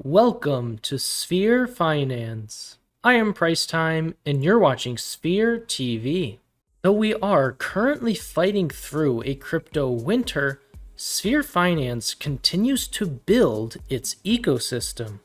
Welcome to Sphere Finance. I am Pricetime, and you're watching Sphere TV. Though we are currently fighting through a crypto winter, Sphere Finance continues to build its ecosystem.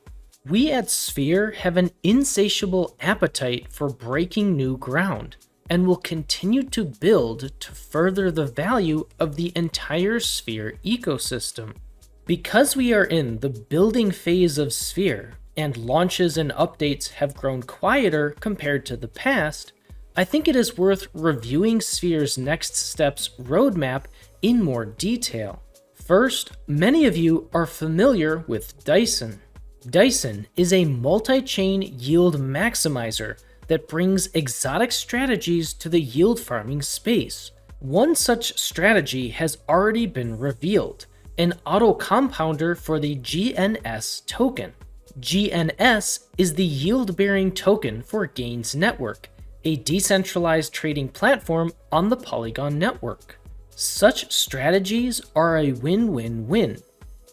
We at Sphere have an insatiable appetite for breaking new ground, and will continue to build to further the value of the entire Sphere ecosystem. Because we are in the building phase of Sphere, and launches and updates have grown quieter compared to the past, I think it is worth reviewing Sphere's next steps roadmap in more detail. First, many of you are familiar with Dyson. Dyson is a multi-chain yield maximizer that brings exotic strategies to the yield farming space. One such strategy has already been revealed: an auto-compounder for the GNS token. GNS is the yield-bearing token for Gains Network, a decentralized trading platform on the Polygon network. Such strategies are a win-win-win.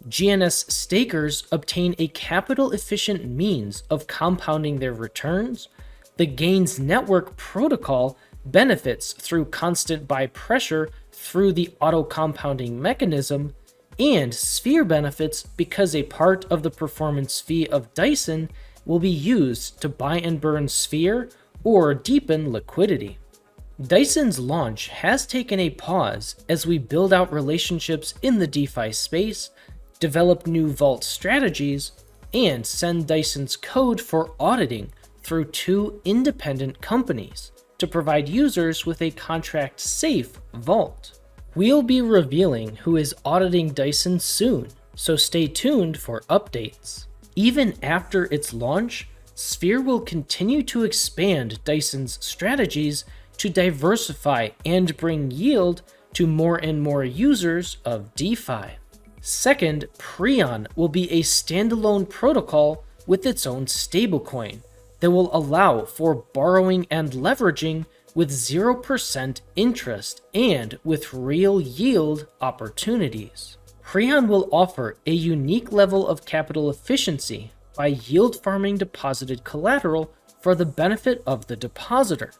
GNS stakers obtain a capital-efficient means of compounding their returns. The Gains Network protocol benefits through constant buy pressure through the auto-compounding mechanism, and Sphere benefits because a part of the performance fee of Dyson will be used to buy and burn Sphere or deepen liquidity. Dyson's launch has taken a pause as we build out relationships in the DeFi space, develop new vault strategies, and send Dyson's code for auditing through 2 independent companies to provide users with a contract-safe vault. We'll be revealing who is auditing Dyson soon, so stay tuned for updates. Even after its launch, Sphere will continue to expand Dyson's strategies to diversify and bring yield to more and more users of DeFi. Second, Prion will be a standalone protocol with its own stablecoin that will allow for borrowing and leveraging with 0% interest and with real yield opportunities. Prion will offer a unique level of capital efficiency by yield farming deposited collateral for the benefit of the depositor.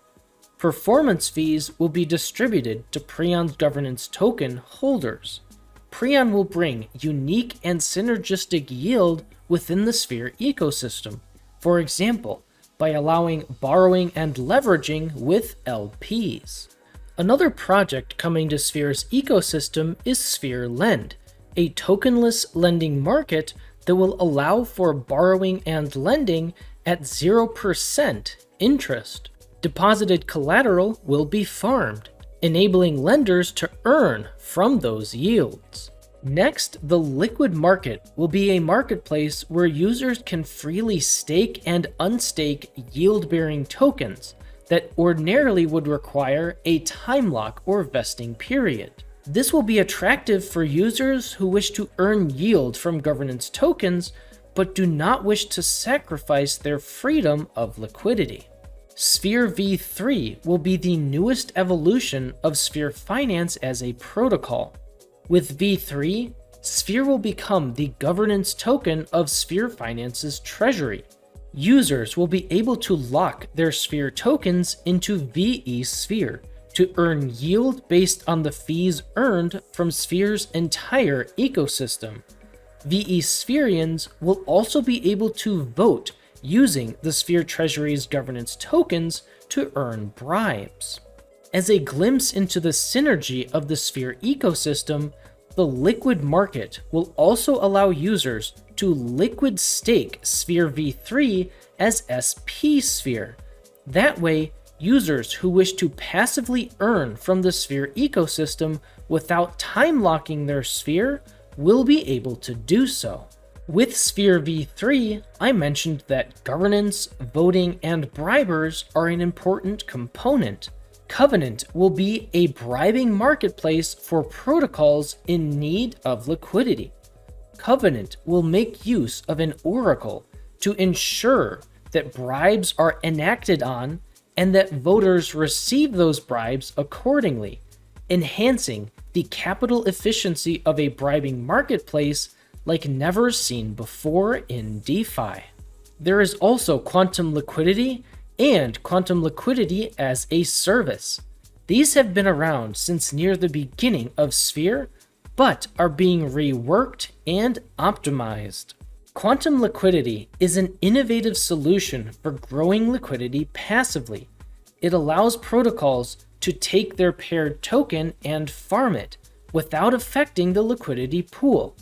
Performance fees will be distributed to Prion's governance token holders. Prion will bring unique and synergistic yield within the Sphere ecosystem. For example, by allowing borrowing and leveraging with LPs. Another project coming to Sphere's ecosystem is Sphere Lend, a tokenless lending market that will allow for borrowing and lending at 0% interest. Deposited collateral will be farmed, enabling lenders to earn from those yields. Next, the liquid market will be a marketplace where users can freely stake and unstake yield-bearing tokens that ordinarily would require a time lock or vesting period. This will be attractive for users who wish to earn yield from governance tokens, but do not wish to sacrifice their freedom of liquidity. Sphere v3 will be the newest evolution of Sphere Finance as a protocol. With V3, Sphere will become the governance token of Sphere Finance's treasury. Users will be able to lock their Sphere tokens into VE Sphere to earn yield based on the fees earned from Sphere's entire ecosystem. VE Spherians will also be able to vote using the Sphere Treasury's governance tokens to earn bribes. As a glimpse into the synergy of the Sphere ecosystem, the liquid market will also allow users to liquid stake Sphere v3 as SP Sphere. That way, users who wish to passively earn from the Sphere ecosystem without time locking their Sphere will be able to do so. With Sphere v3, I mentioned that governance, voting, and bribers are an important component. Covenant will be a bribing marketplace for protocols in need of liquidity. Covenant will make use of an oracle to ensure that bribes are enacted on and that voters receive those bribes accordingly, enhancing the capital efficiency of a bribing marketplace like never seen before in DeFi. There is also quantum liquidity and quantum liquidity as a service. These have been around since near the beginning of Sphere, but are being reworked and optimized. Quantum liquidity is an innovative solution for growing liquidity passively. It allows protocols to take their paired token and farm it without affecting the liquidity pool,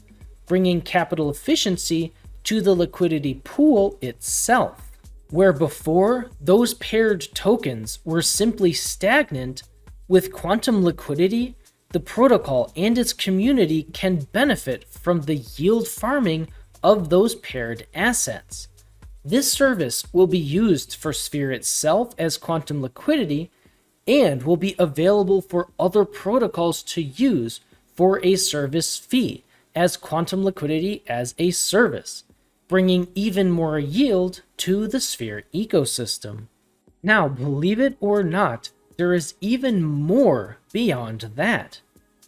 bringing capital efficiency to the liquidity pool itself. Where before, those paired tokens were simply stagnant, with quantum liquidity, the protocol and its community can benefit from the yield farming of those paired assets. This service will be used for Sphere itself as quantum liquidity and will be available for other protocols to use for a service fee as quantum liquidity as a service, bringing even more yield to the Sphere ecosystem. Now, believe it or not, there is even more beyond that.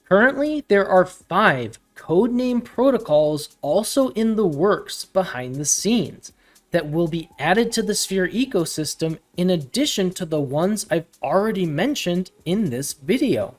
Currently, there are 5 codename protocols also in the works behind the scenes that will be added to the Sphere ecosystem in addition to the ones I've already mentioned in this video.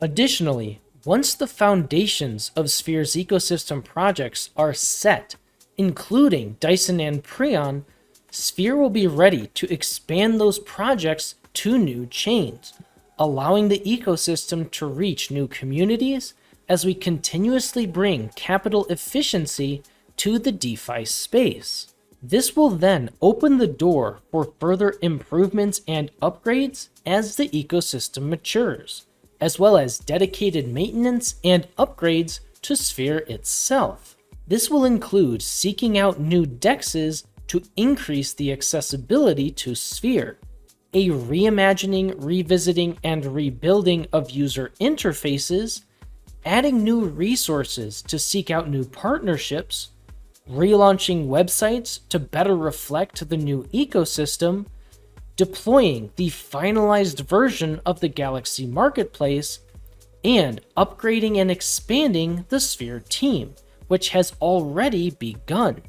Additionally, once the foundations of Sphere's ecosystem projects are set, including Dyson and Prion, Sphere will be ready to expand those projects to new chains, allowing the ecosystem to reach new communities as we continuously bring capital efficiency to the DeFi space. This will then open the door for further improvements and upgrades as the ecosystem matures, as well as dedicated maintenance and upgrades to Sphere itself. This will include seeking out new dexes to increase the accessibility to Sphere, a reimagining, revisiting, and rebuilding of user interfaces, adding new resources to seek out new partnerships, relaunching websites to better reflect the new ecosystem, deploying the finalized version of the Galaxy Marketplace, and upgrading and expanding the Sphere team, which has already begun.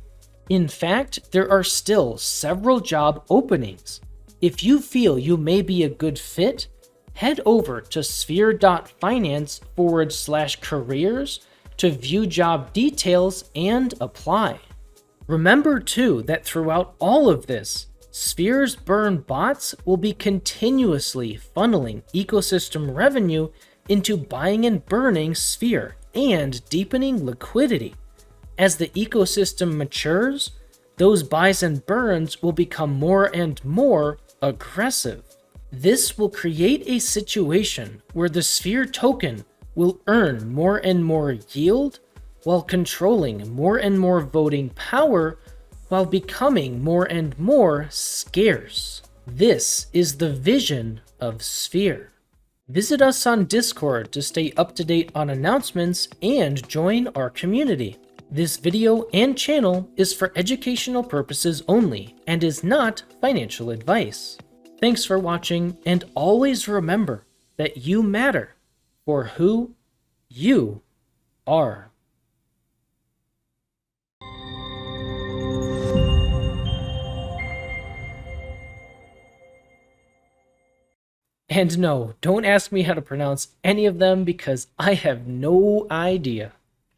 In fact, there are still several job openings. If you feel you may be a good fit, head over to sphere.finance/careers to view job details and apply. Remember too that throughout all of this, Sphere's burn bots will be continuously funneling ecosystem revenue into buying and burning Sphere and deepening liquidity. As the ecosystem matures, those buys and burns will become more and more aggressive. This will create a situation where the Sphere token will earn more and more yield while controlling more and more voting power while becoming more and more scarce. This is the vision of Sphere. Visit us on Discord to stay up to date on announcements and join our community. This video and channel is for educational purposes only and is not financial advice. Thanks for watching, and always remember that you matter for who you are. And no, don't ask me how to pronounce any of them because I have no idea.